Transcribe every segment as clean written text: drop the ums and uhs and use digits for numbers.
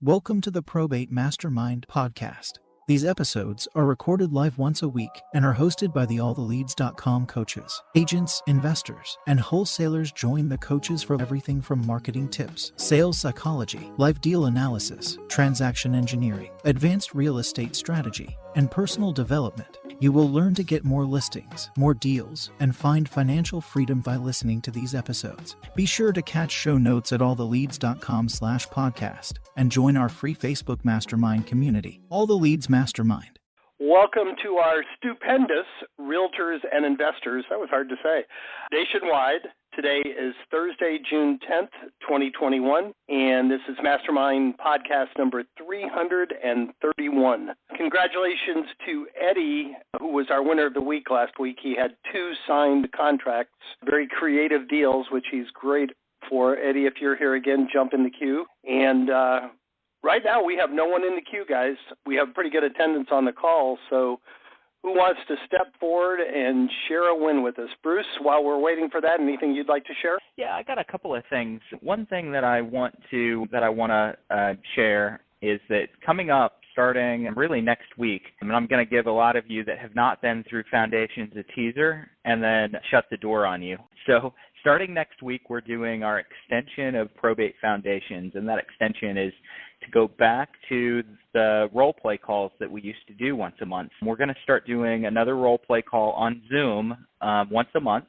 Welcome to the Probate Mastermind podcast. These episodes are recorded live once a week and are hosted by the alltheleads.com coaches. Agents, investors, and wholesalers join the coaches for everything from marketing tips, sales psychology, live deal analysis, transaction engineering, advanced real estate strategy, and personal development. You will learn to get more listings, more deals, and find financial freedom by listening to these episodes. Be sure to catch show notes at alltheleads.com/podcast and join our free Facebook mastermind community, All the Leads Mastermind. Welcome to our stupendous Realtors and Investors, that was hard to say, nationwide. Today is Thursday, June 10th, 2021, and this is Mastermind podcast number 331. Congratulations to Eddie, who was our winner of the week last week. He had 2 signed contracts, very creative deals, which he's great for. Eddie, if you're here again, jump in the queue. And right now we have no one in the queue, guys. We have pretty good attendance on the call, so who wants to step forward and share a win with us? Bruce, while we're waiting for that, anything you'd like to share? Yeah, I got a couple of things. One thing that I want to share is that coming up, starting really next week, and I'm going to give a lot of you that have not been through Foundations a teaser and then shut the door on you. So starting next week, we're doing our extension of Probate Foundations, and that extension is to go back to the role play calls that we used to do once a month. We're going to start doing another role play call on Zoom once a month,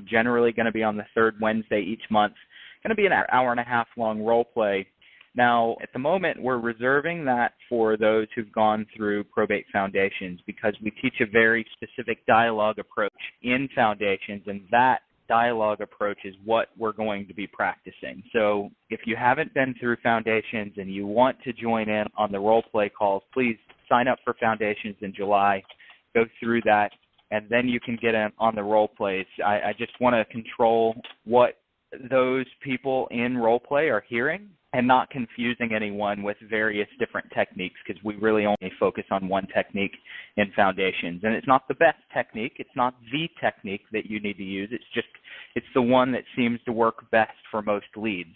generally going to be on the third Wednesday each month. Going to be an hour and a half long role play. Now, at the moment, we're reserving that for those who've gone through Probate Foundations because we teach a very specific dialogue approach in Foundations, and that dialogue approach is what we're going to be practicing. So if you haven't been through Foundations and you want to join in on the role play calls, please sign up for Foundations in July, go through that, and then you can get in on the role plays. I just want to control what those people in role play are hearing and not confusing anyone with various different techniques, because we really only focus on one technique in Foundations. And it's not the best technique. It's not the technique that you need to use. It's the one that seems to work best for most leads,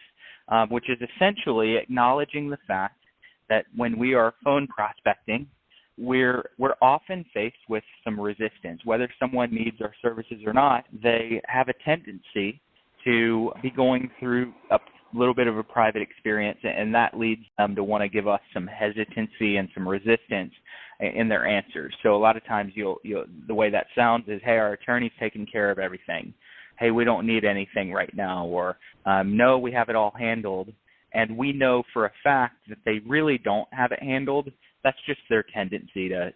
which is essentially acknowledging the fact that when we are phone prospecting, we're often faced with some resistance. Whether someone needs our services or not, they have a tendency to be going through a little bit of a private experience, and that leads them to want to give us some hesitancy and some resistance in their answers. So a lot of times the way that sounds is, hey, our attorney's taking care of everything. Hey, we don't need anything right now, or no, we have it all handled. And we know for a fact that they really don't have it handled. That's just their tendency to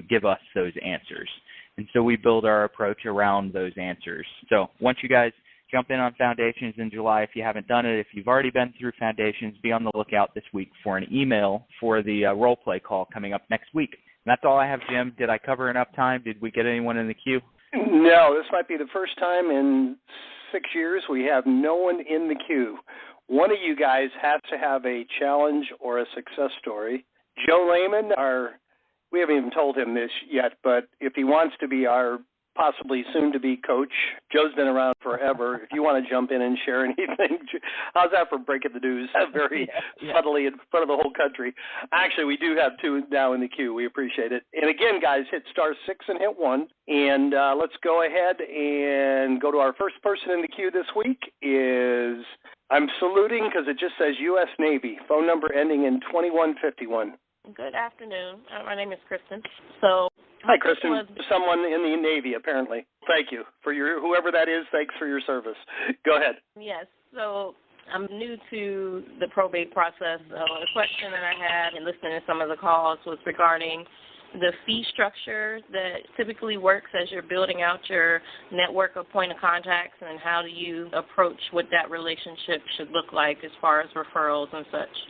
give us those answers. And so we build our approach around those answers. So once you guys jump in on Foundations in July, if you haven't done it, if you've already been through Foundations, be on the lookout this week for an email for the role play call coming up next week. And that's all I have, Jim. Did I cover enough time? Did we get anyone in the queue? No, this might be the first time in 6 years we have no one in the queue. One of you guys has to have a challenge or a success story. Joe Lehman, we haven't even told him this yet, but if he wants to be our possibly soon-to-be coach, Joe's been around forever. If you want to jump in and share anything, how's that for breaking the news very subtly in front of the whole country? Actually, we do have 2 now in the queue. We appreciate it. And again, guys, hit *6 and hit 1. And let's go ahead and go to our first person in the queue this week is, I'm saluting because it just says U.S. Navy, phone number ending in 2151. Good afternoon. My name is Kristen. Hi, Kristen. Someone in the Navy, apparently. Thank you for whoever that is. Thanks for your service. Go ahead. Yes. So I'm new to the probate process. A question that I had in listening to some of the calls was regarding the fee structure that typically works as you're building out your network of point of contacts, and how do you approach what that relationship should look like as far as referrals and such.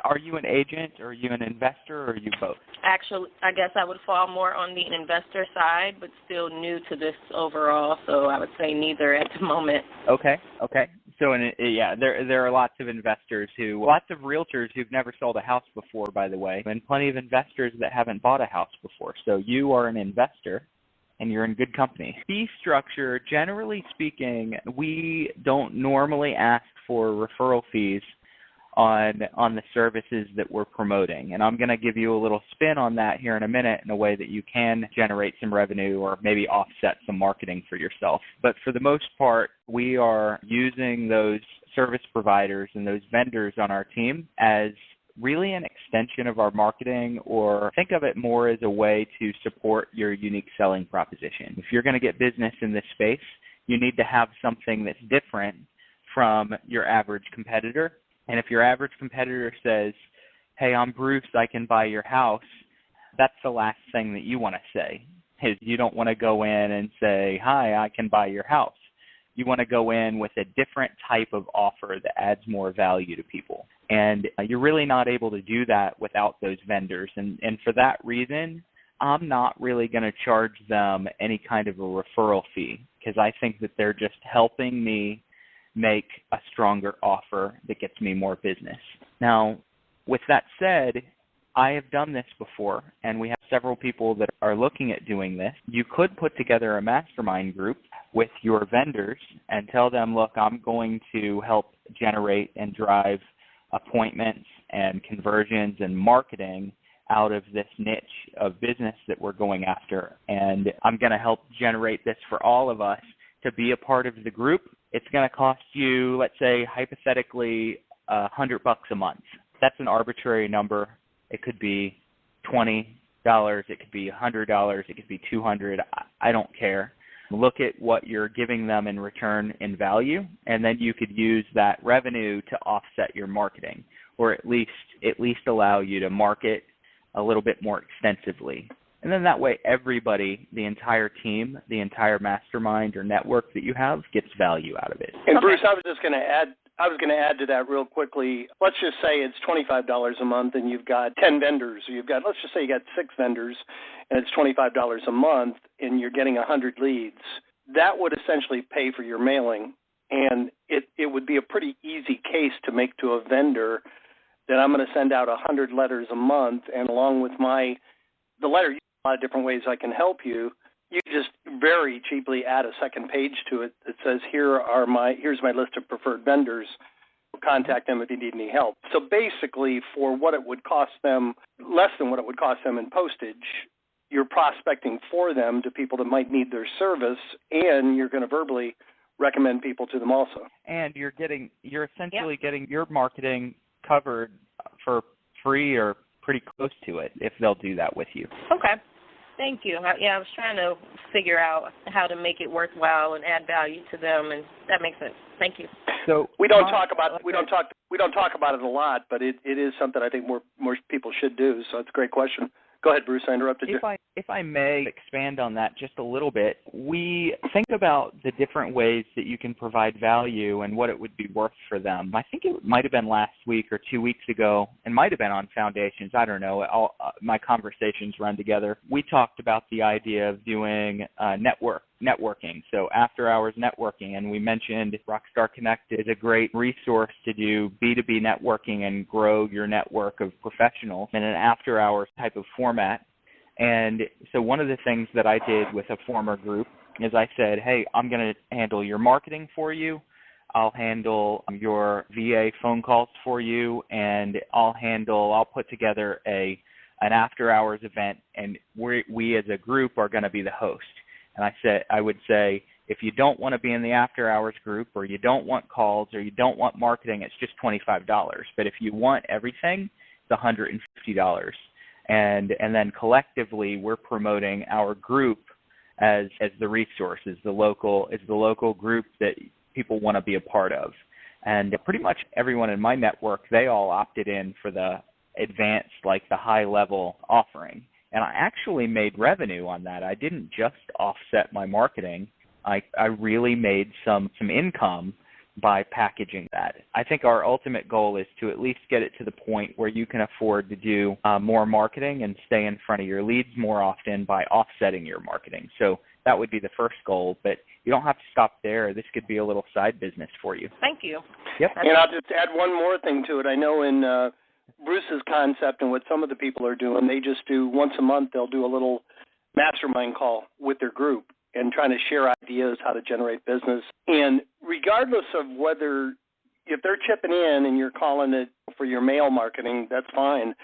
Are you an agent, or are you an investor, or are you both? Actually, I guess I would fall more on the investor side, but still new to this overall, so I would say neither at the moment. Okay. So, there are lots of lots of realtors who've never sold a house before, by the way, and plenty of investors that haven't bought a house before. So you are an investor, and you're in good company. Fee structure, generally speaking, we don't normally ask for referral fees on the services that we're promoting. And I'm going to give you a little spin on that here in a minute in a way that you can generate some revenue or maybe offset some marketing for yourself. But for the most part, we are using those service providers and those vendors on our team as really an extension of our marketing, or think of it more as a way to support your unique selling proposition. If you're going to get business in this space, you need to have something that's different from your average competitor. And if your average competitor says, hey, I'm Bruce, I can buy your house, that's the last thing that you want to say. Is you don't want to go in and say, hi, I can buy your house. You want to go in with a different type of offer that adds more value to people. And you're really not able to do that without those vendors. And for that reason, I'm not really going to charge them any kind of a referral fee, because I think that they're just helping me make a stronger offer that gets me more business. Now, with that said, I have done this before, and we have several people that are looking at doing this. You could put together a mastermind group with your vendors and tell them, look, I'm going to help generate and drive appointments and conversions and marketing out of this niche of business that we're going after. And I'm going to help generate this for all of us to be a part of the group. It's going to cost you, let's say, hypothetically, $100 a month. That's an arbitrary number. It could be $20, it could be $100, it could be $200. I don't care. Look at what you're giving them in return in value, and then you could use that revenue to offset your marketing, or at least allow you to market a little bit more extensively. And then that way everybody, the entire team, the entire mastermind or network that you have gets value out of it. And Bruce, I was going to add to that real quickly. Let's just say it's $25 a month and you've got 10 vendors. Let's just say you got 6 vendors and it's $25 a month and you're getting 100 leads. That would essentially pay for your mailing. And it would be a pretty easy case to make to a vendor that I'm going to send out 100 letters a month, and along with the letter, a lot of different ways I can help you. You just very cheaply add a second page to it that says, here's my list of preferred vendors. Contact them if you need any help. So basically, for what it would cost them, less than what it would cost them in postage, you're prospecting for them to people that might need their service, and you're going to verbally recommend people to them also. And you're essentially getting your marketing covered for free or pretty close to it if they'll do that with you. Okay. Thank you. I was trying to figure out how to make it worthwhile and add value to them, and that makes sense. Thank you. So we don't talk about it a lot, but it is something I think more people should do. So it's a great question. Go ahead, Bruce. I interrupted you. If I may expand on that just a little bit, we think about the different ways that you can provide value and what it would be worth for them. I think it might have been last week or 2 weeks ago, and might have been on Foundations. I don't know. My conversations run together. We talked about the idea of doing networking, so after-hours networking, and we mentioned Rockstar Connect is a great resource to do B2B networking and grow your network of professionals in an after-hours type of format. And so one of the things that I did with a former group is I said, hey, I'm going to handle your marketing for you. I'll handle your VA phone calls for you, and I'll put together an after-hours event, and we as a group are going to be the host. And I would say, if you don't want to be in the after-hours group, or you don't want calls, or you don't want marketing, it's just $25. But if you want everything, it's $150. And then collectively, we're promoting our group as the resource, as the local group that people want to be a part of. And pretty much everyone in my network, they all opted in for the advanced, like the high-level offering. And I actually made revenue on that. I didn't just offset my marketing. I really made some income by packaging that. I think our ultimate goal is to at least get it to the point where you can afford to do more marketing and stay in front of your leads more often by offsetting your marketing. So that would be the first goal, but you don't have to stop there. This could be a little side business for you. Thank you. Yep. And I'll just add one more thing to it. I know in Bruce's concept and what some of the people are doing, they just do once a month, they'll do a little mastermind call with their group and trying to share ideas how to generate business. And regardless of whether if they're chipping in and you're calling it for your mail marketing, that's fine.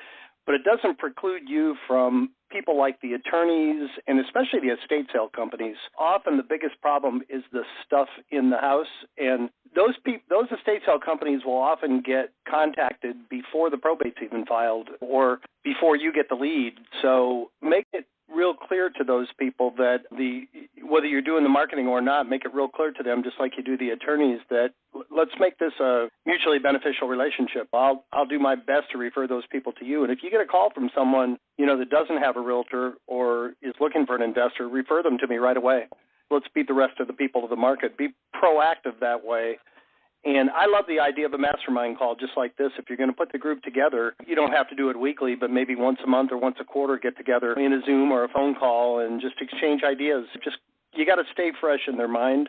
But it doesn't preclude you from people like the attorneys and especially the estate sale companies. Often the biggest problem is the stuff in the house, and those estate sale companies will often get contacted before the probate's even filed or before you get the lead. So make it real clear to those people that whether you're doing the marketing or not, make it real clear to them, just like you do the attorneys, that let's make this a mutually beneficial relationship. I'll do my best to refer those people to you. And if you get a call from someone, that doesn't have a realtor or is looking for an investor, refer them to me right away. Let's beat the rest of the people to the market. Be proactive that way. And I love the idea of a mastermind call just like this. If you're going to put the group together, you don't have to do it weekly, but maybe once a month or once a quarter, get together in a Zoom or a phone call and just exchange ideas. You got to stay fresh in their mind,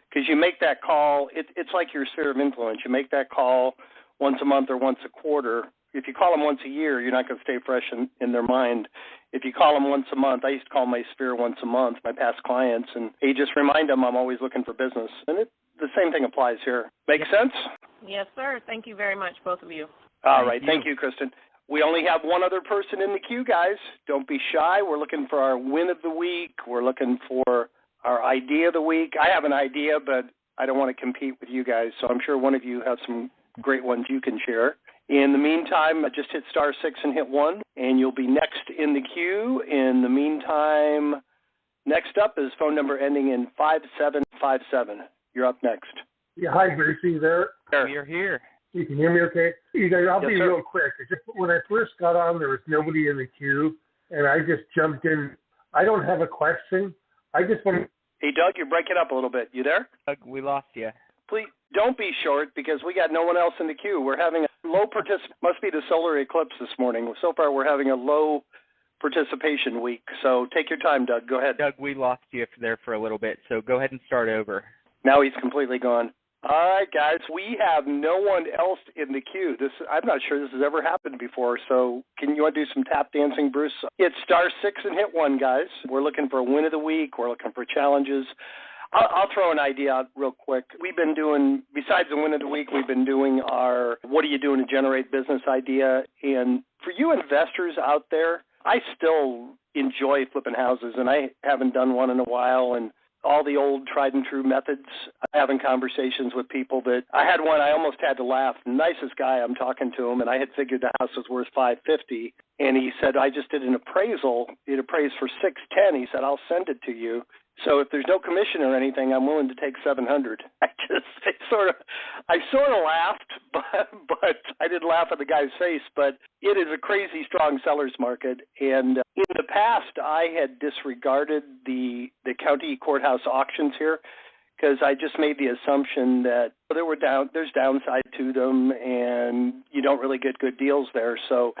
because you make that call. It's like your sphere of influence. You make that call once a month or once a quarter. If you call them once a year, you're not going to stay fresh in their mind. If you call them once a month, I used to call my sphere once a month, my past clients, and you just remind them I'm always looking for business. And the same thing applies here. Make sense? Yes, sir. Thank you very much, both of you. All right. Thank you, Kristen. We only have one other person in the queue, guys. Don't be shy. We're looking for our win of the week. We're looking for our idea of the week. I have an idea, but I don't want to compete with you guys, so I'm sure one of you have some great ones you can share. In the meantime, just hit *6 and hit 1, and you'll be next in the queue. In the meantime, next up is phone number ending in 5757. You're up next. Yeah, hi, Gracie. You there? You're here. You can hear me okay? I'll be sir. real quick. When I first got on, there was nobody in the queue, and I just jumped in. I don't have a question. I just want. Hey, Doug, you're breaking up a little bit. You there? Doug, we lost you. Please don't be short, because we got no one else in the queue. We're having a low must be the solar eclipse this morning. So far, we're having a low participation week. So take your time, Doug. Go ahead. Doug, we lost you there for a little bit, so go ahead and start over. Now he's completely gone. All right, guys, we have no one else in the queue. I'm not sure this has ever happened before, so you want to do some tap dancing, Bruce? Hit *6 and hit 1, guys. We're looking for a win of the week. We're looking for challenges. I'll throw an idea out real quick. We've been doing, besides the win of the week, we've been doing our what are you doing to generate business idea. And for you investors out there, I still enjoy flipping houses, and I haven't done one in a while. And all the old tried and true methods, having conversations with people that I had one, I almost had to laugh. The nicest guy, I'm talking to him, and I had figured the house was worth $550, and he said, I just did an appraisal. It appraised for $610. He said, I'll send it to you. So if there's no commission or anything, I'm willing to take $700. I sort of laughed, but I didn't laugh at the guy's face. But it is a crazy strong seller's market. And in the past, I had disregarded the county courthouse auctions here, because I just made the assumption that there's downside to them, and you don't really get good deals there. So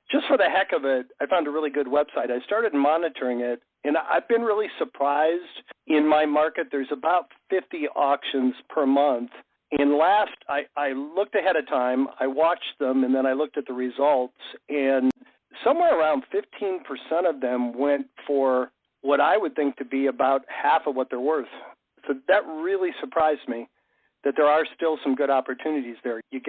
just for the heck of it, I found a really good website. I started monitoring it, and I've been really surprised. In my market, there's about 50 auctions per month. And I looked ahead of time, I watched them, and then I looked at the results, and somewhere around 15% of them went for what I would think to be about half of what they're worth. So that really surprised me, that there are still some good opportunities there. You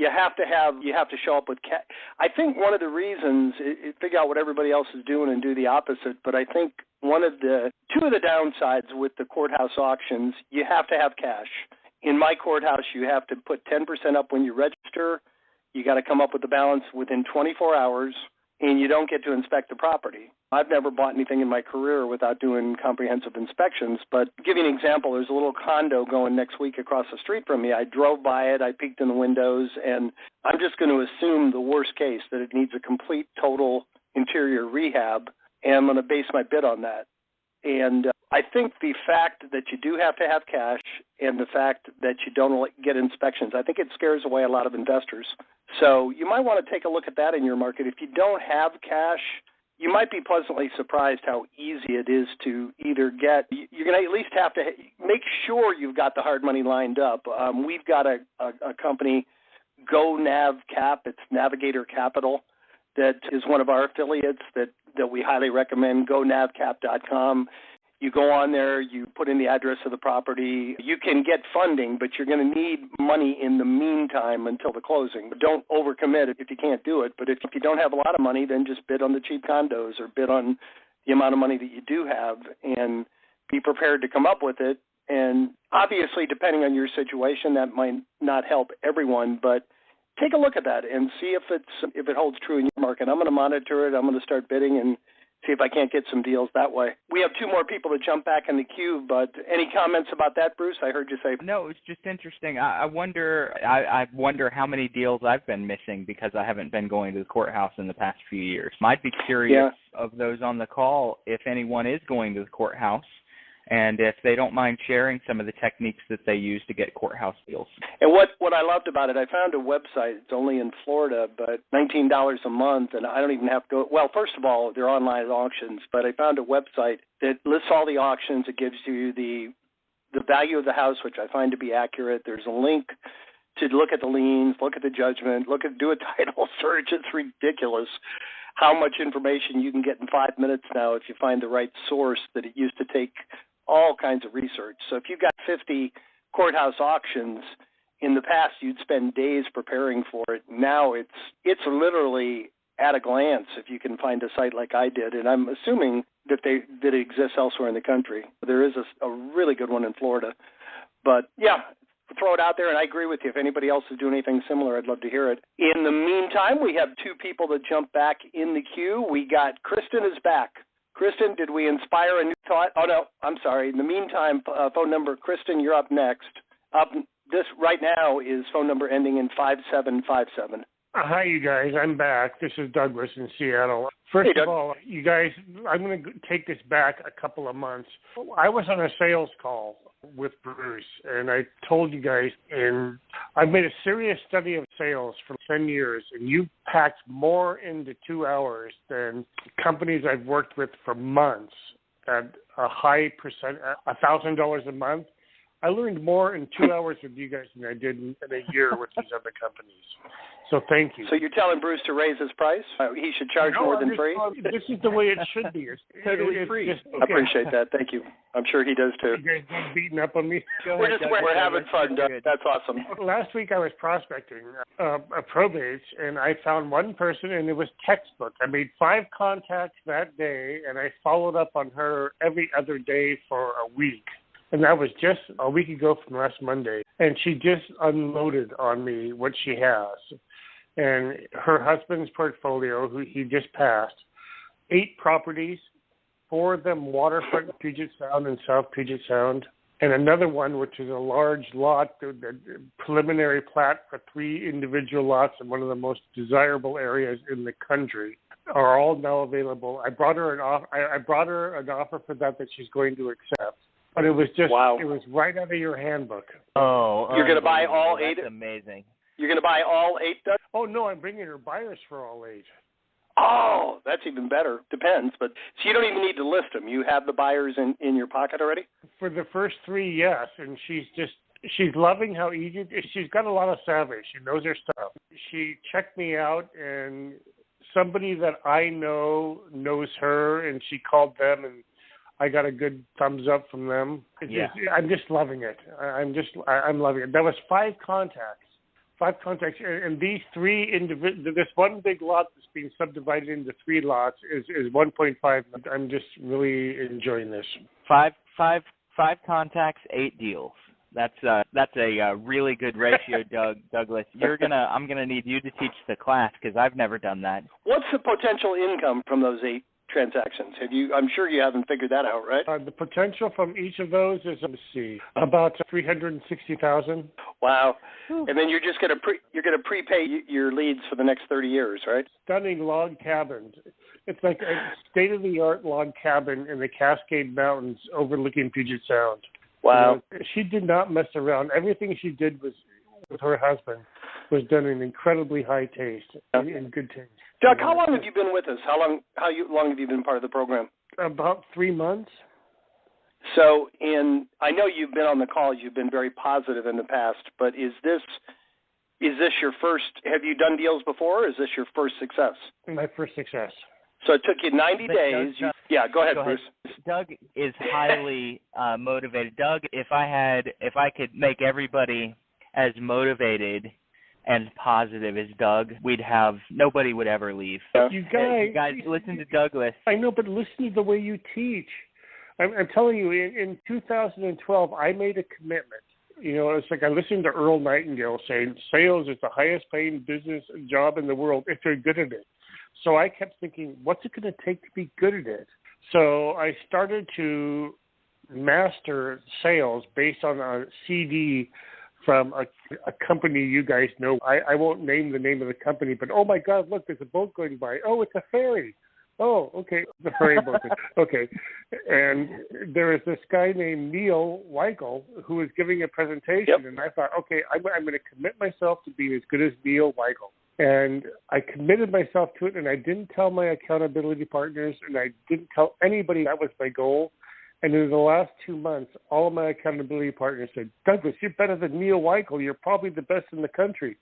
have to show up with cash. I think one of the reasons, figure out what everybody else is doing and do the opposite, but I think two of the downsides with the courthouse auctions, you have to have cash. In my courthouse, you have to put 10% up when you register. You got to come up with the balance within 24 hours, and you don't get to inspect the property. I've never bought anything in my career without doing comprehensive inspections, but to give you an example, there's a little condo going next week across the street from me. I drove by it, I peeked in the windows, and I'm just going to assume the worst case, that it needs a complete, total interior rehab, and I'm going to base my bid on that. And I think the fact that you do have to have cash and the fact that you don't get inspections, I think it scares away a lot of investors. So you might want to take a look at that in your market. If you don't have cash, you might be pleasantly surprised how easy it is to either get. You're going to at least have to make sure you've got the hard money lined up. We've got a company, Go Nav Cap. It's Navigator Capital. That is one of our affiliates that we highly recommend, gonavcap.com. You go on there, you put in the address of the property. You can get funding, but you're going to need money in the meantime until the closing. Don't overcommit if you can't do it. But if you don't have a lot of money, then just bid on the cheap condos or bid on the amount of money that you do have and be prepared to come up with it. And obviously, depending on your situation, that might not help everyone, but take a look at that and see if it holds true in your market. I'm going to monitor it. I'm going to start bidding and see if I can't get some deals that way. We have two more people to jump back in the queue, but any comments about that, Bruce? I heard you say. No, it's just interesting. I wonder how many deals I've been missing because I haven't been going to the courthouse in the past few years. I'd be curious of those on the call if anyone is going to the courthouse, and if they don't mind sharing some of the techniques that they use to get courthouse deals. And what I loved about it, I found a website. It's only in Florida, but $19 a month, and I don't even have to go. Well, first of all, they're online auctions, but I found a website that lists all the auctions. It gives you the value of the house, which I find to be accurate. There's a link to look at the liens, look at the judgment, do a title search. It's ridiculous how much information you can get in 5 minutes now if you find the right source, that it used to take all kinds of research. So if you've got 50 courthouse auctions, in the past you'd spend days preparing for it. Now it's literally at a glance if you can find a site like I did, and I'm assuming that it exists elsewhere in the country. There is a really good one in Florida. But yeah, throw it out there, and I agree with you. If anybody else is doing anything similar, I'd love to hear it. In the meantime, we have two people that jump back in the queue. We got Kristen is back. Kristen, did we inspire a new thought? Oh, no, I'm sorry. In the meantime, phone number, Kristen, you're up next. This right now is phone number ending in 5757. Hi, you guys. I'm back. This is Douglas in Seattle. First of all, you guys, I'm going to take this back a couple of months. I was on a sales call with Bruce, and I told you guys, and I've made a serious study of sales for 10 years, and you packed more into 2 hours than companies I've worked with for months at a high percent, $1,000 a month. I learned more in 2 hours with you guys than I did in a year with these other companies. So thank you. So you're telling Bruce to raise his price? He should charge more than free? This is the way it should be. It's totally free. I appreciate that. Thank you. I'm sure he does too. You guys not beating up on me? We're having fun, Doug. That's awesome. Last week I was prospecting probates, and I found one person, and it was textbook. I made 5 contacts that day, and I followed up on her every other day for a week. And that was just a week ago from last Monday. And she just unloaded on me what she has. And her husband's portfolio, who he just passed, 8 properties, 4 of them waterfront Puget Sound and South Puget Sound, and another one, which is a large lot, the preliminary plat for 3 individual lots in one of the most desirable areas in the country, are all now available. I brought her an offer for that she's going to accept. But it was just, It was right out of your handbook. Oh, you're going to buy all 8? That's amazing. You're going to buy all 8, Doug? Oh, no, I'm bringing her buyers for all 8. Oh, that's even better. Depends. But so you don't even need to list them. You have the buyers in your pocket already? For the first 3, yes. And she's loving how easy, she's got a lot of savvy. She knows her stuff. She checked me out, and somebody that I know knows her, and she called them, and I got a good thumbs up from them. I'm just loving it. I'm loving it. That was 5 contacts. 5 contacts, and these 3 this one big lot that's being subdivided into 3 lots is 1.5. I'm just really enjoying this. 5 contacts, 8 deals. That's a really good ratio, Douglas. I'm gonna need you to teach the class because I've never done that. What's the potential income from those 8 transactions? I'm sure you haven't figured that out, right? The potential from each of those is, about $360,000. Wow! And then you're just gonna prepay your leads for the next 30 years, right? Stunning log cabins. It's like a state-of-the-art log cabin in the Cascade Mountains overlooking Puget Sound. Wow! She did not mess around. Everything she did was with her husband was done in incredibly high taste and good taste. Doug, how long have you been with us? How long have you been part of the program? About 3 months. So, I know you've been on the call. You've been very positive in the past, but is this your first? Have you done deals before? Or is this your first success? My first success. So it took you 90 days. Yeah, go ahead, Bruce. Doug is highly motivated. Doug, if I could make everybody as motivated and positive as Doug, nobody would ever leave. Yeah. You guys listen to Douglas. I know, but listen to the way you teach. I'm telling you, in 2012, I made a commitment. You know, it's like I listened to Earl Nightingale saying sales is the highest paying business job in the world if you're good at it. So I kept thinking, what's it going to take to be good at it? So I started to master sales based on a CD from a company you guys know. I won't name the name of the company, but oh my God, look, there's a boat going by. Oh, it's a ferry. Oh, okay, the ferry boat. Okay. And there is this guy named Neil Weigel who was giving a presentation, Yep. and I thought, okay, I'm going to commit myself to being as good as Neil Weigel. And I committed myself to it, and I didn't tell my accountability partners, and I didn't tell anybody that was my goal. And in the last 2 months, all of my accountability partners said, Douglas, you're better than Neil Weigel. You're probably the best in the country.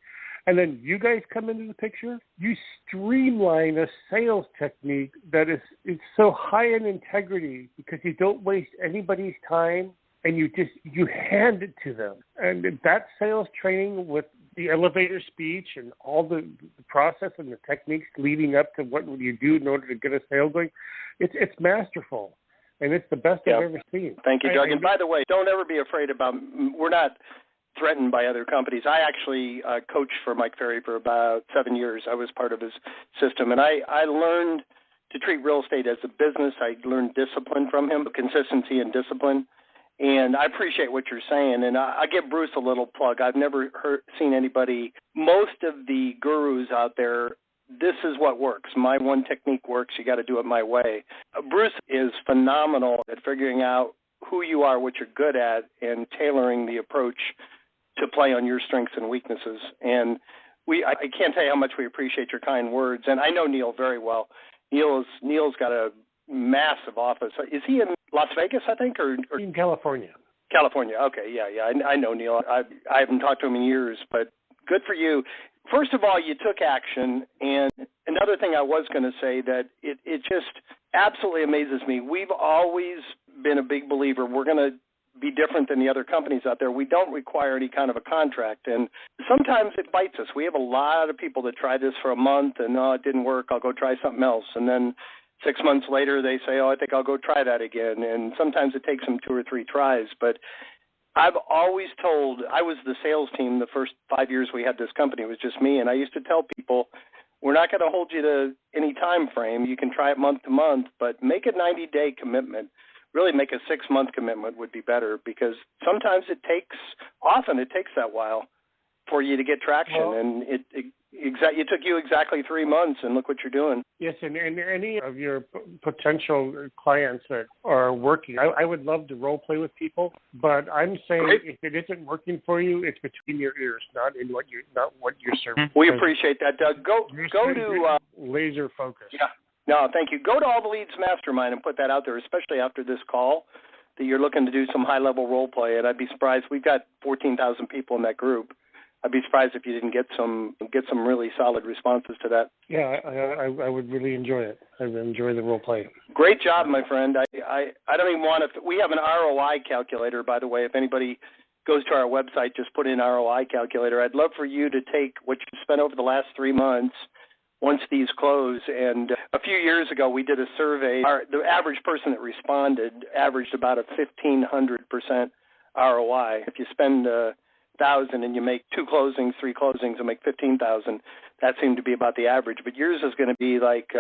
And then you guys come into the picture. You streamline a sales technique that is so high in integrity because you don't waste anybody's time, and you hand it to them. And that sales training with the elevator speech and all the process and the techniques leading up to what you do in order to get a sale going, it's masterful. And it's the best I've ever seen. Thank you, Doug. And by the way, don't ever be afraid about, we're not threatened by other companies. I actually coached for Mike Ferry for about 7 years. I was part of his system. And I learned to treat real estate as a business. I learned discipline from him, consistency and discipline. And I appreciate what you're saying. And I give Bruce a little plug. I've never seen anybody, most of the gurus out there, this is what works. My one technique works. You got to do it my way. Bruce is phenomenal at figuring out who you are, what you're good at, and tailoring the approach to play on your strengths and weaknesses. And I can't tell you how much we appreciate your kind words. And I know Neil very well. Neil's got a massive office. Is he in Las Vegas, I think, or in California? California. Okay, yeah. I know Neil. I haven't talked to him in years, but good for you. First of all, you took action, and another thing I was going to say that it just absolutely amazes me. We've always been a big believer. We're going to be different than the other companies out there. We don't require any kind of a contract, and sometimes it bites us. We have a lot of people that try this for a month, and it didn't work. I'll go try something else, and then 6 months later they say, I think I'll go try that again, and sometimes it takes them 2 or 3 tries, but I've always told, I was the sales team the first 5 years we had this company. It was just me, and I used to tell people, we're not going to hold you to any time frame. You can try it month to month, but make a 90-day commitment. Really make a 6-month commitment would be better, because sometimes often it takes that while for you to get traction, and it took you exactly 3 months, and look what you're doing. Yes, and any of your potential clients that are working, I would love to role play with people, but I'm saying if it isn't working for you, it's between your ears, not what you're serving. We appreciate that, Doug. Go to laser focus. Yeah. No, thank you. Go to All the Leads Mastermind and put that out there, especially after this call, that you're looking to do some high-level role play. And I'd be surprised. We've got 14,000 people in that group. I'd be surprised if you didn't get some really solid responses to that. Yeah, I would really enjoy it. I would enjoy the role play. Great job, my friend. I don't even want to. We have an ROI calculator, by the way. If anybody goes to our website, just put in ROI calculator. I'd love for you to take what you spent over the last 3 months once these close. And a few years ago, we did a survey. The average person that responded averaged about a 1,500% ROI. If you spend $1,000 and you make 2 closings, 3 closings, and make $15,000, that seemed to be about the average. But yours is going to be like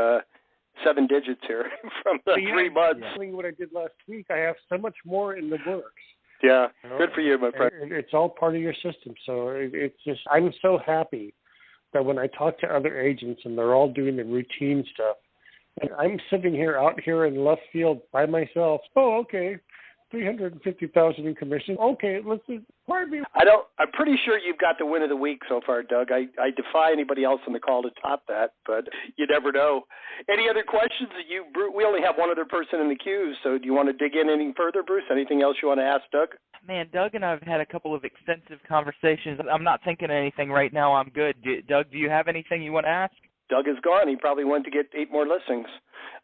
7 digits here from the 3 months. What I did last week, I have so much more in the works. Yeah, good for you, my friend. It's all part of your system. So it's just, I'm so happy that when I talk to other agents and they're all doing the routine stuff, and I'm sitting out here in left field by myself. Oh, okay, $350,000 in commission. Okay, let's just, pardon me. I'm pretty sure you've got the win of the week so far, Doug. I defy anybody else on the call to top that, but you never know. Any other questions we only have one other person in the queue, so do you want to dig in any further, Bruce? Anything else you want to ask Doug? Man, Doug and I have had a couple of extensive conversations. I'm not thinking of anything right now. I'm good. Doug, do you have anything you want to ask? Doug is gone. He probably went to get 8 more listings.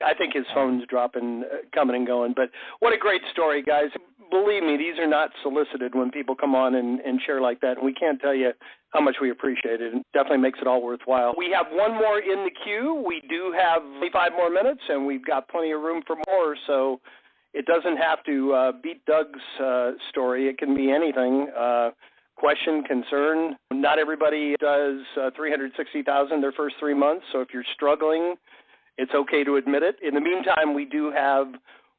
I think his phone's dropping, coming and going. But what a great story, guys. Believe me, these are not solicited when people come on and share like that. And we can't tell you how much we appreciate it. It definitely makes it all worthwhile. We have one more in the queue. We do have 25 more minutes, and we've got plenty of room for more. So it doesn't have to beat Doug's story. It can be anything. Question, concern. Not everybody does $360,000 their first 3 months. So if you're struggling, it's okay to admit it. In the meantime, we do have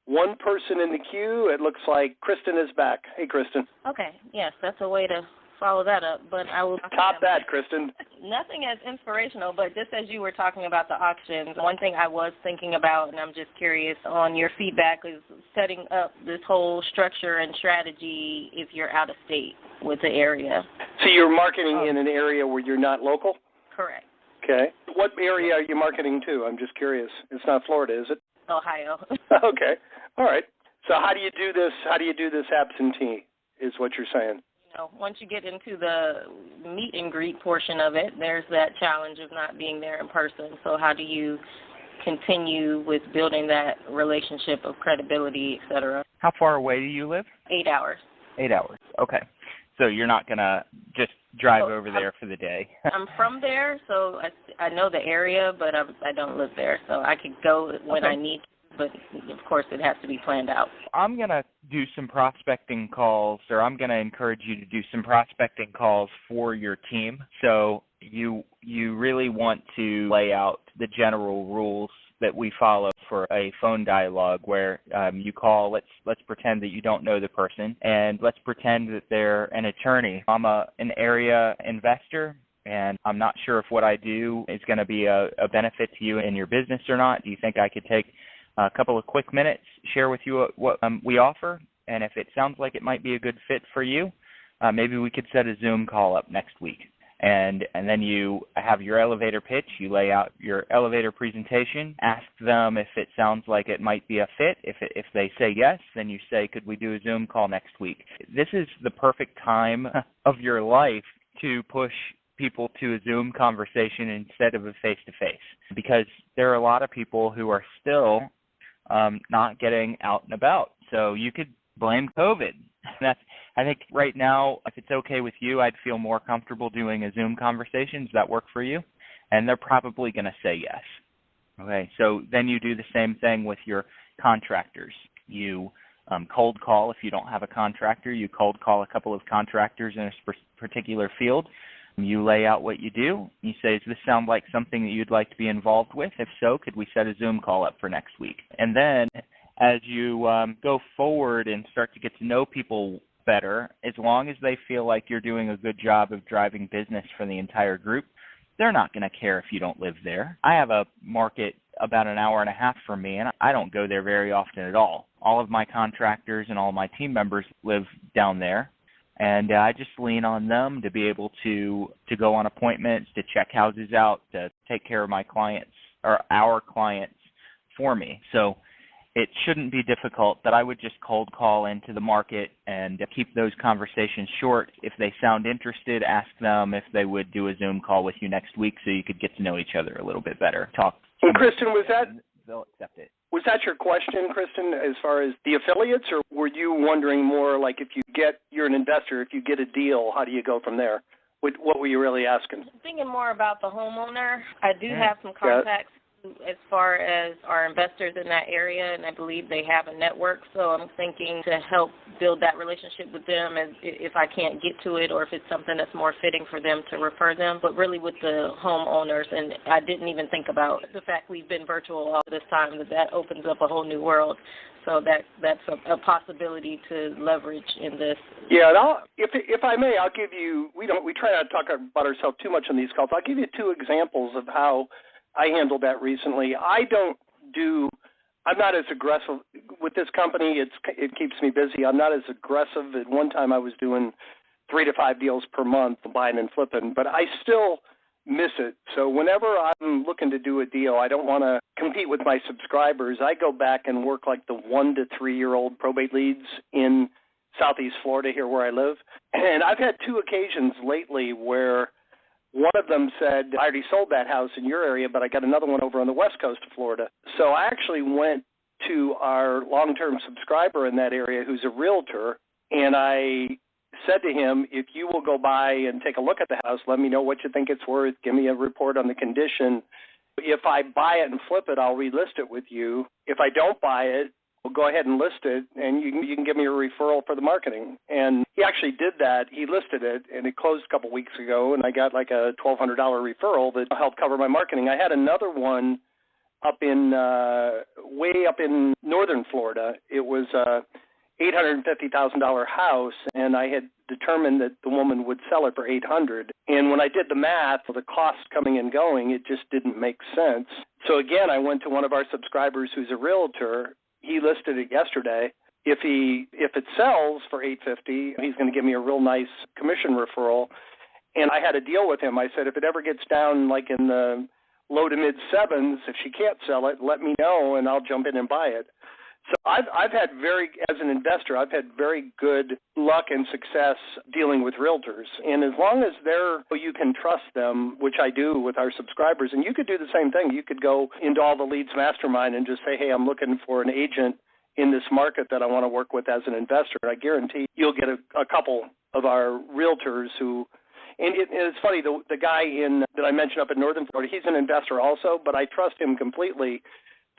one person in the queue. It looks like Kristen is back. Hey, Kristen. Okay, yes, that's a way to follow that up, but I will top that, Kristen. Nothing as inspirational, but just as you were talking about the auctions, one thing I was thinking about, and I'm just curious on your feedback, is setting up this whole structure and strategy if you're out of state with the area. So you're marketing in an area where you're not local? Correct. Okay. What area are you marketing to? I'm just curious. It's not Florida, is it? Ohio. Okay. All right. So how do you do this? How do you do this absentee is what you're saying? Once you get into the meet and greet portion of it, there's that challenge of not being there in person. So how do you continue with building that relationship of credibility, et cetera? How far away do you live? 8 hours. 8 hours. Okay. So you're not going to just drive over there for the day? I'm from there, so I know the area, but I don't live there. So I could go when I need to. But, of course, it has to be planned out. I'm going to do some prospecting calls, or I'm going to encourage you to do some prospecting calls for your team. So you really want to lay out the general rules that we follow for a phone dialogue where you call, let's pretend that you don't know the person, and let's pretend that they're an attorney. I'm an area investor, and I'm not sure if what I do is going to be a benefit to you in your business or not. Do you think I could take a couple of quick minutes, share with you what we offer, and if it sounds like it might be a good fit for you, maybe we could set a Zoom call up next week. And then you have your elevator pitch, you lay out your elevator presentation, ask them if it sounds like it might be a fit. If they say yes, then you say, could we do a Zoom call next week? This is the perfect time of your life to push people to a Zoom conversation instead of a face-to-face, because there are a lot of people who are still not getting out and about. So you could blame COVID. I think right now, if it's okay with you, I'd feel more comfortable doing a Zoom conversation. Does that work for you? And they're probably going to say yes. Okay, so then you do the same thing with your contractors. You cold call. If you don't have a contractor, you cold call a couple of contractors in a particular field. You lay out what you do. You say, does this sound like something that you'd like to be involved with? If so, could we set a Zoom call up for next week? And then as you go forward and start to get to know people better, as long as they feel like you're doing a good job of driving business for the entire group, they're not going to care if you don't live there. I have a market about an hour and a half from me, and I don't go there very often at all. All of my contractors and all my team members live down there. And I just lean on them to be able to go on appointments, to check houses out, to take care of my clients or our clients for me. So it shouldn't be difficult, but I would just cold call into the market and keep those conversations short. If they sound interested, ask them if they would do a Zoom call with you next week so you could get to know each other a little bit better. Talk. And Kristen, they'll accept it. Was that your question, Kristen, as far as the affiliates, or were you wondering more like you're an investor, if you get a deal, how do you go from there? What were you really asking? Thinking more about the homeowner. I do have some contacts as far as our investors in that area, and I believe they have a network, so I'm thinking to help build that relationship with them as if I can't get to it or if it's something that's more fitting for them to refer them, but really with the homeowners. And I didn't even think about the fact we've been virtual all this time, that opens up a whole new world. So that's a possibility to leverage in this. Yeah, and if I may, I'll give you, we try not to talk about ourselves too much on these calls. I'll give you 2 examples of how I handled that recently. I'm not as aggressive with this company. It keeps me busy. I'm not as aggressive. At one time I was doing 3 to 5 deals per month, buying and flipping, but I still miss it. So whenever I'm looking to do a deal, I don't want to compete with my subscribers. I go back and work like the 1 to 3-year-old probate leads in Southeast Florida here where I live. And I've had 2 occasions lately where One of them said, I already sold that house in your area, but I got another one over on the west coast of Florida. So I actually went to our long-term subscriber in that area who's a realtor, and I said to him, if you will go by and take a look at the house, let me know what you think it's worth, give me a report on the condition. If I buy it and flip it, I'll relist it with you. If I don't buy it, we'll go ahead and list it, and you can give me a referral for the marketing. And he actually did that. He listed it, and it closed a couple weeks ago, and I got like a $1,200 referral that helped cover my marketing. I had another one up in way up in northern Florida. It was a $850,000 house, and I had determined that the woman would sell it for $800,000. And when I did the math, the cost coming and going, it just didn't make sense. So again, I went to one of our subscribers who's a realtor. He listed it yesterday. If it sells for $850,000, he's going to give me a real nice commission referral. And I had a deal with him. I said, if it ever gets down like in the low to mid sevens, if she can't sell it, let me know and I'll jump in and buy it. So I've had as an investor, I've had very good luck and success dealing with realtors. And as long as you can trust them, which I do with our subscribers, and you could do the same thing. You could go into All the Leads Mastermind and just say, hey, I'm looking for an agent in this market that I want to work with as an investor. I guarantee you'll get a couple of our realtors who, and it's funny, the guy that I mentioned up in Northern Florida, he's an investor also, but I trust him completely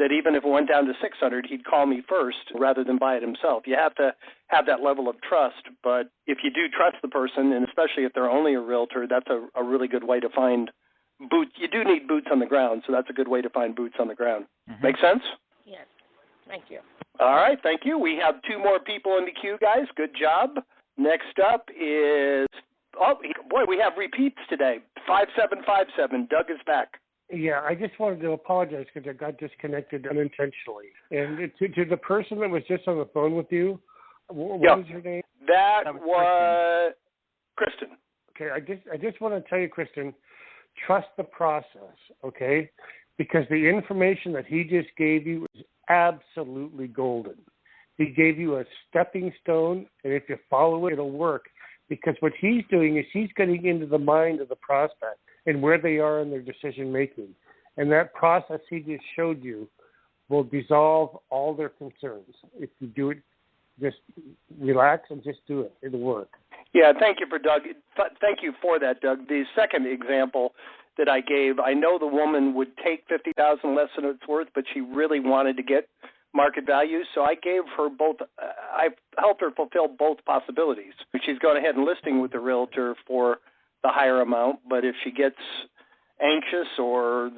that even if it went down to $600, he'd call me first rather than buy it himself. You have to have that level of trust, but if you do trust the person, and especially if they're only a realtor, that's a really good way to find boots. You do need boots on the ground, so that's a good way to find boots on the ground. Mm-hmm. Make sense? Yes. Thank you. All right, thank you. We have two more people in the queue, guys. Good job. Next up is, we have repeats today. 5757. Doug is back. Yeah, I just wanted to apologize because I got disconnected unintentionally. And to the person that was just on the phone with you, what was her name? That was Kristen. Okay, I just want to tell you, Kristen, trust the process, okay? Because the information that he just gave you is absolutely golden. He gave you a stepping stone, and if you follow it, it'll work. Because what he's doing is he's getting into the mind of the prospect and where they are in their decision-making. And that process he just showed you will dissolve all their concerns. If you do it, just relax and just do it. It'll work. Yeah, thank you for that, Doug. The second example that I gave, I know the woman would take $50,000 less than it's worth, but she really wanted to get market value, so I gave her both. I helped her fulfill both possibilities. She's gone ahead and listing with the realtor for the higher amount, but if she gets anxious or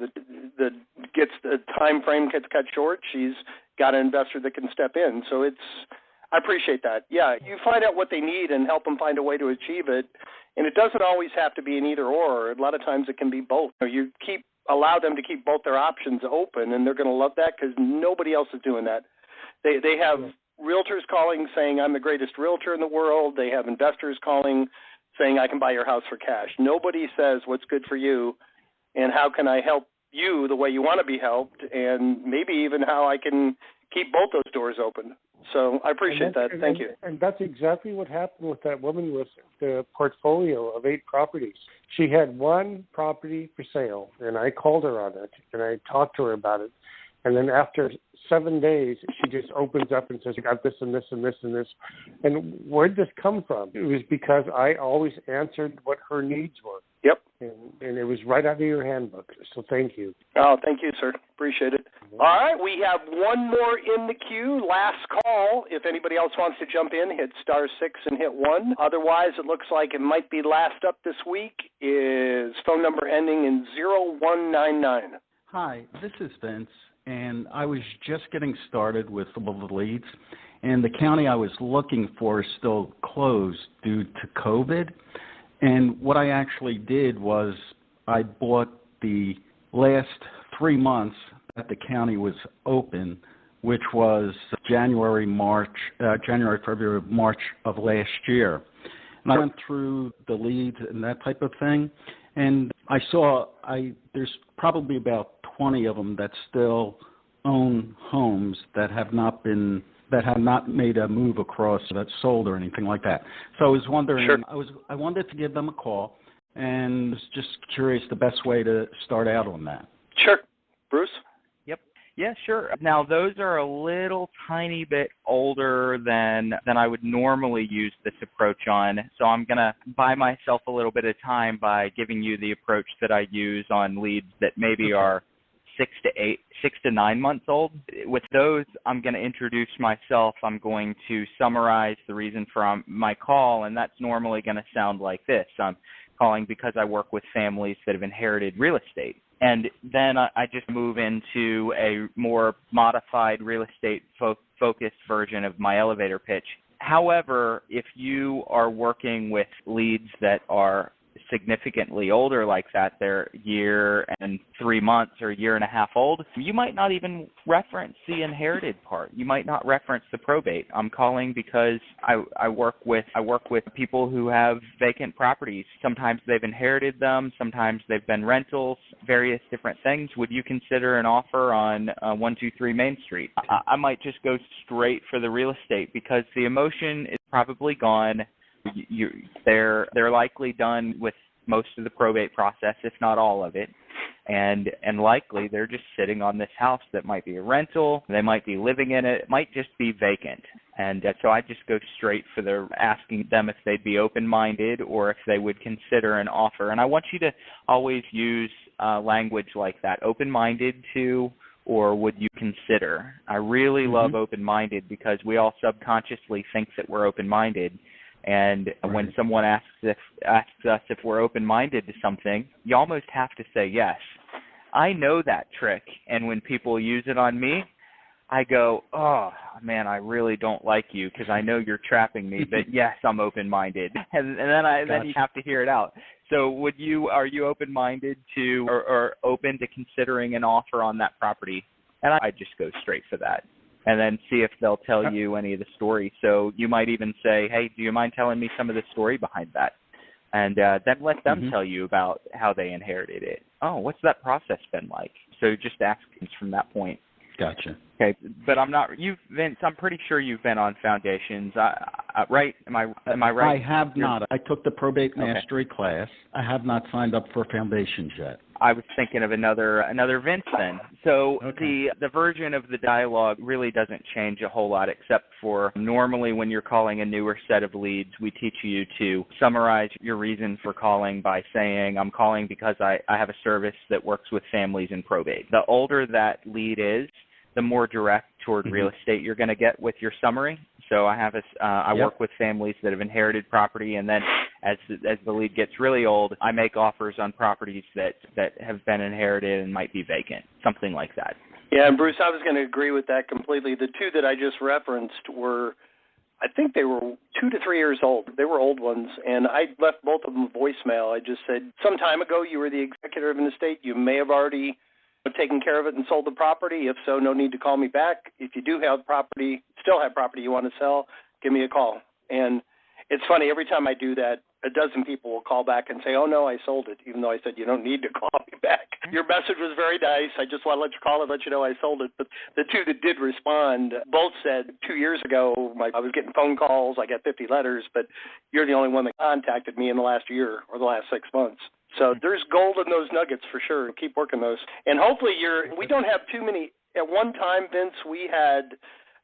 the time frame gets cut short, she's got an investor that can step in. So I appreciate that. Yeah, you find out what they need and help them find a way to achieve it, and it doesn't always have to be an either or. A lot of times it can be both. You allow them to keep both their options open, and they're going to love that because nobody else is doing that. They have realtors calling saying, I'm the greatest realtor in the world. They have investors calling saying, I can buy your house for cash. Nobody says what's good for you and how can I help you the way you want to be helped, and maybe even how I can keep both those doors open. So I appreciate that. Thank you. And that's exactly what happened with that woman with the portfolio of 8 properties. She had one property for sale, and I called her on it, and I talked to her about it. And then after 7 days, she just opens up and says, I got this and this and this and this. And where'd this come from? It was because I always answered what her needs were. Yep. And it was right out of your handbook. So thank you. Oh, thank you, sir. Appreciate it. All right, we have one more in the queue. Last call. If anybody else wants to jump in, hit *6 and hit 1. Otherwise, it looks like it might be last up this week is phone number ending in 0199. Hi, this is Vince, and I was just getting started with the leads, and the county I was looking for is still closed due to COVID. And what I actually did was I bought the last 3 months that the county was open, which was January, February, March of last year. And I went through the leads and that type of thing, and I saw there's probably about 20 of them that still own homes that have not made a move across that's sold or anything like that. So I was wondering, sure. I wanted to give them a call and was just curious the best way to start out on that. Sure. Bruce? Yep. Yeah, sure. Now, those are a little tiny bit older than I would normally use this approach on, so I'm going to buy myself a little bit of time by giving you the approach that I use on leads that maybe are 6 to 9 months old. With those, I'm going to introduce myself. I'm going to summarize the reason for my call, and that's normally going to sound like this. I'm calling because I work with families that have inherited real estate. And then I just move into a more modified real estate focused version of my elevator pitch. However, if you are working with leads that are significantly older like that, they're a year and 3 months or a year and a half old, you might not even reference the inherited part. You might not reference the probate. I'm calling because I work with people who have vacant properties. Sometimes they've inherited them, sometimes they've been rentals, various different things. Would you consider an offer on 123 Main Street? I might just go straight for the real estate because the emotion is probably gone. They're likely done with most of the probate process, if not all of it, and likely they're just sitting on this house that might be a rental. They might be living in it. It might just be vacant, and so I just go straight for asking them if they'd be open-minded or if they would consider an offer. And I want you to always use language like that, open-minded to, or would you consider. I really love open-minded because we all subconsciously think that we're open-minded. And when someone asks us if we're open-minded to something, you almost have to say yes. I know that trick, and when people use it on me, I go, oh, man, I really don't like you because I know you're trapping me, but yes, I'm open-minded. And then you have to hear it out. So are you open-minded to or open to considering an offer on that property? And I just go straight for that. And then see if they'll tell you any of the story. So you might even say, hey, do you mind telling me some of the story behind that? And then let them tell you about how they inherited it. Oh, what's that process been like? So just ask from that point. Gotcha. Okay, but Vince, I'm pretty sure you've been on Foundations, right? Am I right? I have not. I took the Probate Mastery class. I have not signed up for Foundations yet. I was thinking of another Vince then. So the version of the dialogue really doesn't change a whole lot, except for normally when you're calling a newer set of leads, we teach you to summarize your reason for calling by saying, I'm calling because I have a service that works with families in probate. The older that lead is, the more direct toward real estate you're going to get with your summary. So I work with families that have inherited property, and then as the lead gets really old, I make offers on properties that have been inherited and might be vacant, something like that. Yeah, and Bruce, I was going to agree with that completely. The two that I just referenced were, I think they were 2 to 3 years old. They were old ones, and I left both of them a voicemail. I just said, some time ago you were the executor of an estate. You may have already taken care of it and sold the property. If so, no need to call me back. If you do have property, still have property you want to sell, give me a call. And it's funny, every time I do that, a dozen people will call back and say, oh, no, I sold it, even though I said you don't need to call me back. Your message was very nice. I just want to let you call and let you know I sold it. But the two that did respond both said 2 years ago I was getting phone calls, I got 50 letters, but you're the only one that contacted me in the last year or the last 6 months. So there's gold in those nuggets for sure. Keep working those. And hopefully we don't have too many. At one time, Vince, we had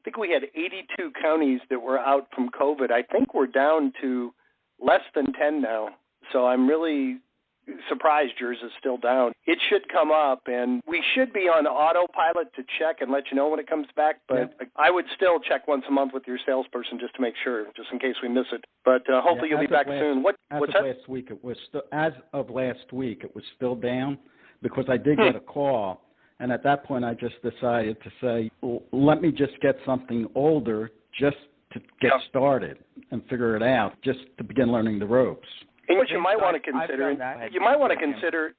82 counties that were out from COVID. I think we're down to less than 10 now. So I'm really surprised yours is still down. It should come up, and we should be on autopilot to check and let you know when it comes back. But I would still check once a month with your salesperson just to make sure, just in case we miss it. But hopefully you'll be back soon. What's that? Last week, as of last week, it was still down because I did get a call. And at that point, I just decided to say, let me just get something older just to get started and figure it out, just to begin learning the ropes. And what you might want to consider,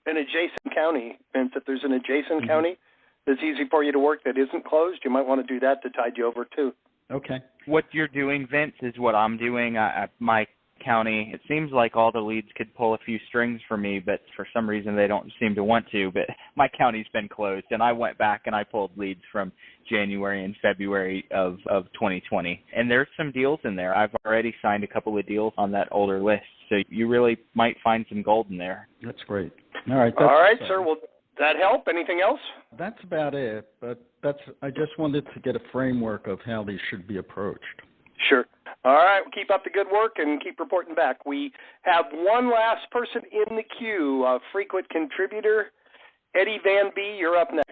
an adjacent county. And if there's an adjacent county that's easy for you to work that isn't closed, you might want to do that to tide you over too. Okay. What you're doing, Vince, is what I'm doing. My county, it seems like all the leads could pull a few strings for me, but for some reason they don't seem to want to. But my county's been closed, and I went back and I pulled leads from January and February of 2020. And there's some deals in there. I've already signed a couple of deals on that older list, so you really might find some gold in there. That's great. All right, sir. Well, that help? Anything else? That's about it, but I just wanted to get a framework of how these should be approached. Sure. All right. Well, keep up the good work and keep reporting back. We have one last person in the queue, a frequent contributor. Eddie Van B., you're up next.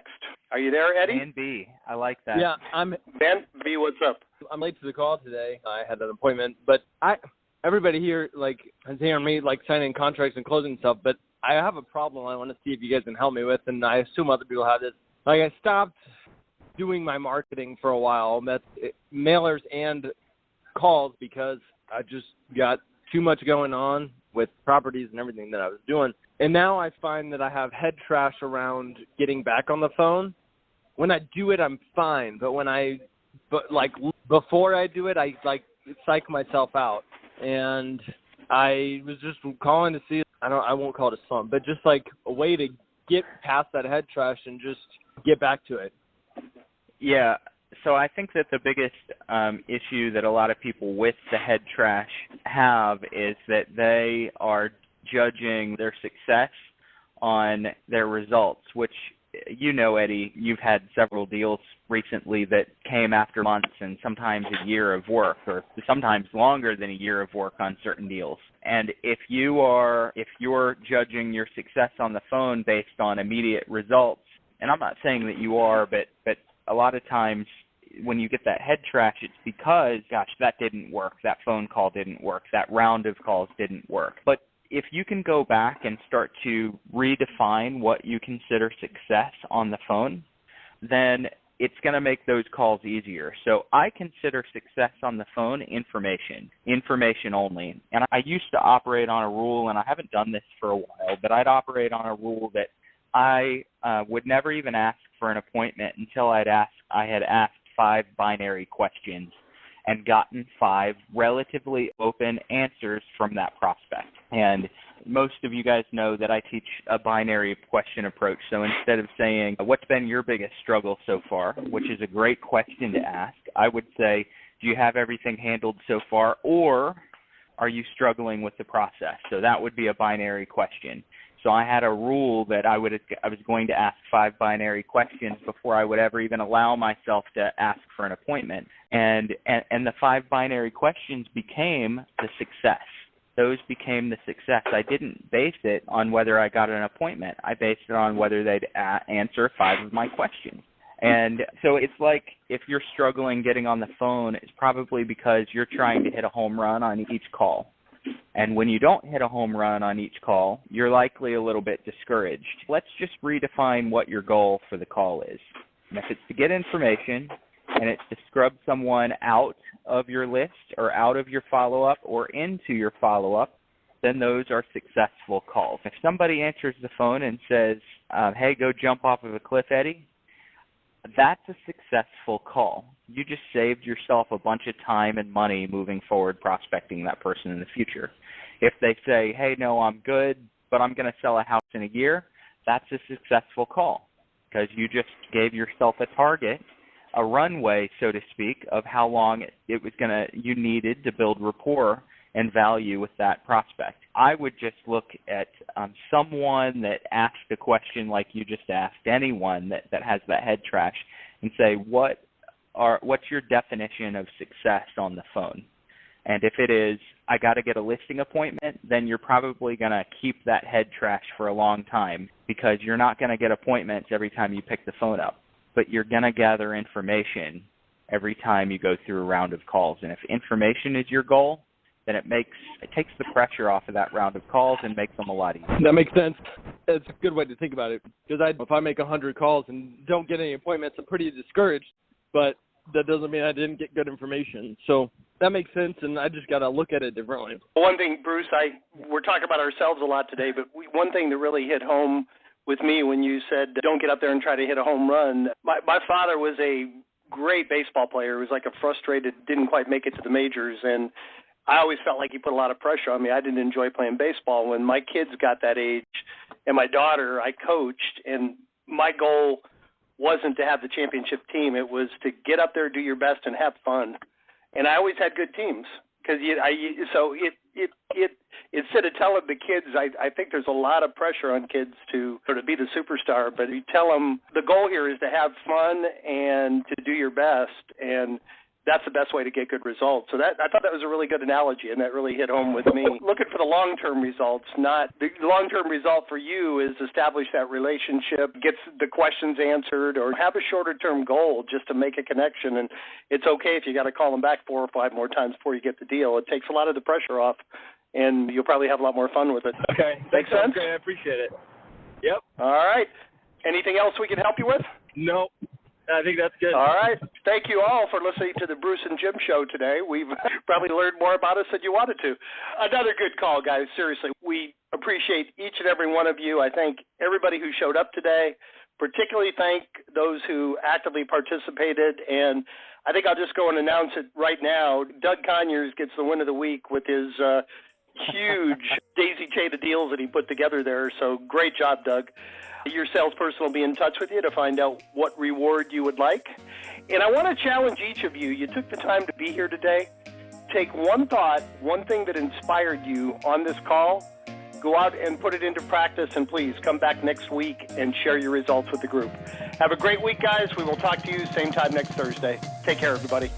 Are you there, Eddie? Van B., I like that. Yeah, I'm Van B., what's up? I'm late to the call today. I had an appointment, but everybody here is hearing me signing contracts and closing stuff, but I have a problem I want to see if you guys can help me with, and I assume other people have this. I stopped doing my marketing for a while, mailers and calls, because I just got too much going on with properties and everything that I was doing. And now I find that I have head trash around getting back on the phone. When I do it, I'm fine, but before I do it, I psych myself out. And I was just calling to see, I won't call it a slump, but just a way to get past that head trash and just get back to it. Yeah. So I think that the biggest issue that a lot of people with the head trash have is that they are judging their success on their results, which, Eddie, you've had several deals recently that came after months and sometimes a year of work, or sometimes longer than a year of work on certain deals. And if you're judging your success on the phone based on immediate results, and I'm not saying that you are, but a lot of times when you get that head trash, it's because, gosh, that didn't work, that phone call didn't work, that round of calls didn't work. But if you can go back and start to redefine what you consider success on the phone, then it's going to make those calls easier. So I consider success on the phone information only. And I used to operate on a rule, and I haven't done this for a while, but I'd operate on a rule that I would never even ask for an appointment until I had asked 5 binary questions and gotten 5 relatively open answers from that prospect. And most of you guys know that I teach a binary question approach. So instead of saying, what's been your biggest struggle so far, which is a great question to ask, I would say, do you have everything handled so far, or are you struggling with the process? So that would be a binary question. So I had a rule that I was going to ask 5 binary questions before I would ever even allow myself to ask for an appointment. And the 5 binary questions became the success. Those became the success. I didn't base it on whether I got an appointment. I based it on whether they'd answer 5 of my questions. And so it's like if you're struggling getting on the phone, it's probably because you're trying to hit a home run on each call. And when you don't hit a home run on each call, you're likely a little bit discouraged. Let's just redefine what your goal for the call is. And if it's to get information and it's to scrub someone out of your list or out of your follow-up or into your follow-up, then those are successful calls. If somebody answers the phone and says, hey, go jump off of a cliff, Eddie, that's a successful call. You just saved yourself a bunch of time and money moving forward prospecting that person in the future. If they say, hey, no, I'm good, but I'm going to sell a house in a year, that's a successful call because you just gave yourself a target, a runway, so to speak, of how long you needed to build rapport and value with that prospect. I would just look at someone that asked a question like you just asked, anyone that has that head trash, and say, what's your definition of success on the phone? And if it is, I got to get a listing appointment, then you're probably going to keep that head trash for a long time because you're not going to get appointments every time you pick the phone up, but you're going to gather information every time you go through a round of calls. And if information is your goal, then it takes the pressure off of that round of calls and makes them a lot easier. That makes sense. It's a good way to think about it because if I make 100 calls and don't get any appointments, I'm pretty discouraged, but that doesn't mean I didn't get good information. So that makes sense, and I just got to look at it differently. One thing, Bruce, we're talking about ourselves a lot today, but one thing that really hit home with me when you said don't get up there and try to hit a home run, my father was a great baseball player. He was like a frustrated, didn't quite make it to the majors, and I always felt like he put a lot of pressure on me. I didn't enjoy playing baseball. When my kids got that age and my daughter, I coached, and my goal wasn't to have the championship team. It was to get up there, do your best, and have fun. And I always had good teams. So instead of telling the kids, I think there's a lot of pressure on kids to sort of be the superstar, but you tell them the goal here is to have fun and to do your best, and that's the best way to get good results. So I thought that was a really good analogy, and that really hit home with me. Looking for the long-term results, not the long-term result for you is establish that relationship, get the questions answered, or have a shorter-term goal just to make a connection. And it's okay if you got to call them back 4 or 5 more times before you get the deal. It takes a lot of the pressure off, and you'll probably have a lot more fun with it. Okay. Make sense? Great. I appreciate it. Yep. All right. Anything else we can help you with? No. I think that's good. All right. Thank you all for listening to the Bruce and Jim show today. We've probably learned more about us than you wanted to. Another good call, guys. Seriously, we appreciate each and every one of you. I thank everybody who showed up today, particularly thank those who actively participated. And I think I'll just go and announce it right now. Doug Conyers gets the win of the week with his huge daisy chain of deals that he put together there. So great job, Doug. Your salesperson will be in touch with you to find out what reward you would like. And I want to challenge each of you. You took the time to be here today. Take one thought, one thing that inspired you on this call, go out and put it into practice, and please come back next week and share your results with the group. Have a great week, guys. We will talk to you same time next Thursday. Take care, everybody.